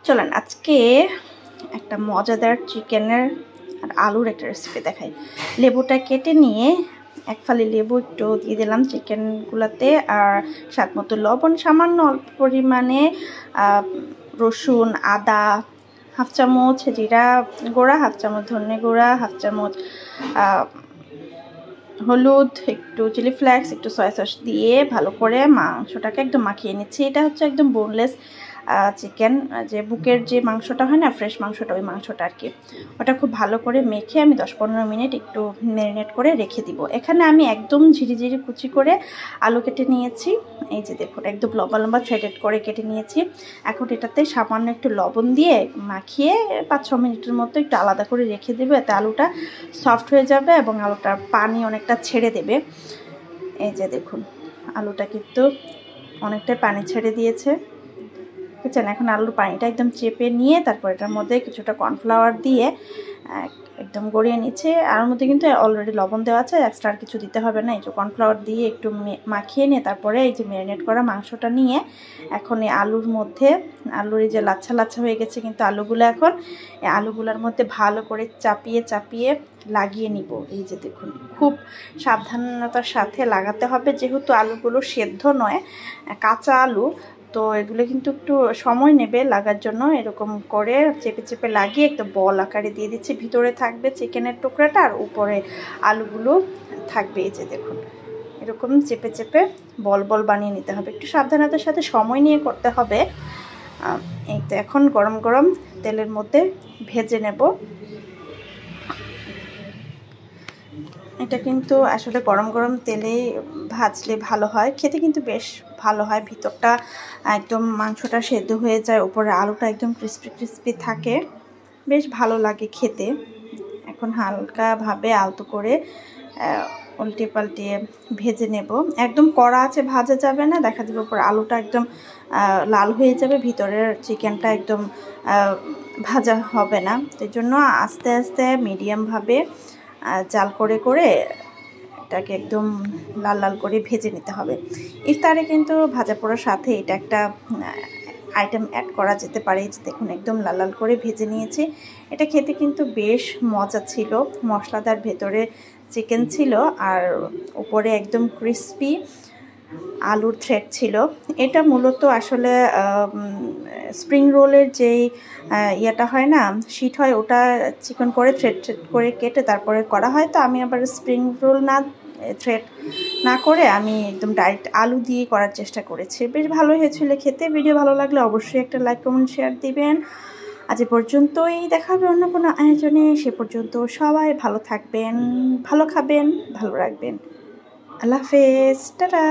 চলেন আজকে একটা মজাদার চিকেনের আর আলুর একটা রেসিপি দেখাই। লেবুটা কেটে নিয়ে এক ফালি লেবু একটু দিয়ে দিলাম চিকেনগুলোতে, আর স্বাদ মতো লবণ, সামান্য অল্প পরিমাণে রসুন, আদা, হাফ চামচ জিরা গুঁড়া, হাফ চামচ ধনে গুঁড়া, হাফ চামচ হলুদ, একটু চিলি ফ্লেক্স, একটু সয়া সস দিয়ে ভালো করে মাংসটাকে একদম মাখিয়ে নিচ্ছি। এটা হচ্ছে একদম বোনলেস চিকেন, যে বুকের যে মাংসটা হয় না, ফ্রেশ মাংসটা, ওই মাংসটা আর কি। ওটা খুব ভালো করে মেখে আমি 10-15 মিনিট একটু ম্যারিনেট করে রেখে দিব। এখানে আমি একদম ঝিরিঝিরি কুচি করে আলু কেটে নিয়েছি। এই যে দেখুন, একদম লম্বা লম্বা থ্রেডেড করে কেটে নিয়েছি। এখন এটাতে সামান্য একটু লবণ দিয়ে মাখিয়ে 5-6 মিনিটের মতো একটু আলাদা করে রেখে দেবে, এতে আলুটা সফট হয়ে যাবে এবং আলুটার পানি অনেকটা ছেড়ে দেবে। এই যে দেখুন, আলুটা কিন্তু অনেকটাই পানি ছেড়ে দিয়েছে, বুঝছেন। এখন আলুর পানিটা একদম চেপে নিয়ে তারপর এটার মধ্যে কিছুটা কর্নফ্লাওয়ার দিয়ে একদম গড়িয়ে নিচ্ছে। আর ওর মধ্যে কিন্তু অলরেডি লবণ দেওয়া আছে, এক্সট্রা আর কিছু দিতে হবে না। এই যে কর্নফ্লাওয়ার দিয়ে একটু মাখিয়ে নিয়ে তারপরে এই যে ম্যারিনেট করা মাংসটা নিয়ে এখন এই আলুর মধ্যে, আলুর এই যে লাচ্ছা লাচ্ছা হয়ে গেছে কিন্তু আলুগুলো, এখন এই আলুগুলোর মধ্যে ভালো করে চাপিয়ে চাপিয়ে লাগিয়ে নিব। এই যে দেখুন, খুব সাবধানতার সাথে লাগাতে হবে, যেহেতু আলুগুলো সেদ্ধ নয়, কাঁচা আলু, তো এগুলো কিন্তু একটু সময় নেবে লাগার জন্য। এরকম করে চেপে চেপে লাগিয়ে একটা বল আকারে দিয়ে দিচ্ছি। ভিতরে থাকবে চিকেনের টুকরাটা আর উপরে আলুগুলো থাকবে। এই যে দেখুন, এরকম চেপে চেপে বল বল বানিয়ে নিতে হবে। একটু সাবধানতার সাথে সময় নিয়ে করতে হবে। এই তো এখন গরম গরম তেলের মধ্যে ভেজে নেব। এটা কিন্তু আসলে গরম গরম তেলে ভাজলে ভালো হয়, খেতে কিন্তু বেশ ভালো হয়। ভিতরটা একদম মাংসটা সেদ্ধ হয়ে যায়, উপরে আলুটা একদম ক্রিস্পি ক্রিস্পি থাকে, বেশ ভালো লাগে খেতে। এখন হালকাভাবে আলতো করে উল্টে পাল্টিয়ে ভেজে নেব। একদম কড়া আছে ভাজা যাবে না, দেখা যাবে উপরে আলুটা একদম লাল হয়ে যাবে, ভিতরের চিকেনটা একদম ভাজা হবে না। সেই জন্য আস্তে আস্তে মিডিয়ামভাবে জাল করে করে এটাকে একদম লাল লাল করে ভেজে নিতে হবে। ইফতারে কিন্তু ভাজা পোড়ার সাথে এটা একটা আইটেম অ্যাড করা যেতে পারে। দেখুন, একদম লাল লাল করে ভেজে নিয়েছি। এটা খেতে কিন্তু বেশ মজা ছিল, মশলাদার, ভেতরে চিকেন ছিল আর উপরে একদম ক্রিস্পি আলুর থ্রেড ছিল। এটা মূলত আসলে স্প্রিং রোলের যেই ইয়েটা হয় না, শিট হয়, ওটা চিকন করে থ্রেড থ্রেড করে কেটে তারপরে করা হয়। তো আমি আবার স্প্রিং রোল না থ্রেড না করে আমি একদম ডাইরেক্ট আলু দিয়ে করার চেষ্টা করেছি। বেশ ভালো হয়েছিল খেতে। ভিডিও ভালো লাগলে অবশ্যই একটা লাইক, কমেন্ট, শেয়ার দিবেন। আজ পর্যন্তই, দেখা হবে অন্য কোনো আয়োজনে। সে পর্যন্ত সবাই ভালো থাকবেন, ভালো খাবেন, ভালো রাখবেন। আল্লাহ হাফেজ, টাটা।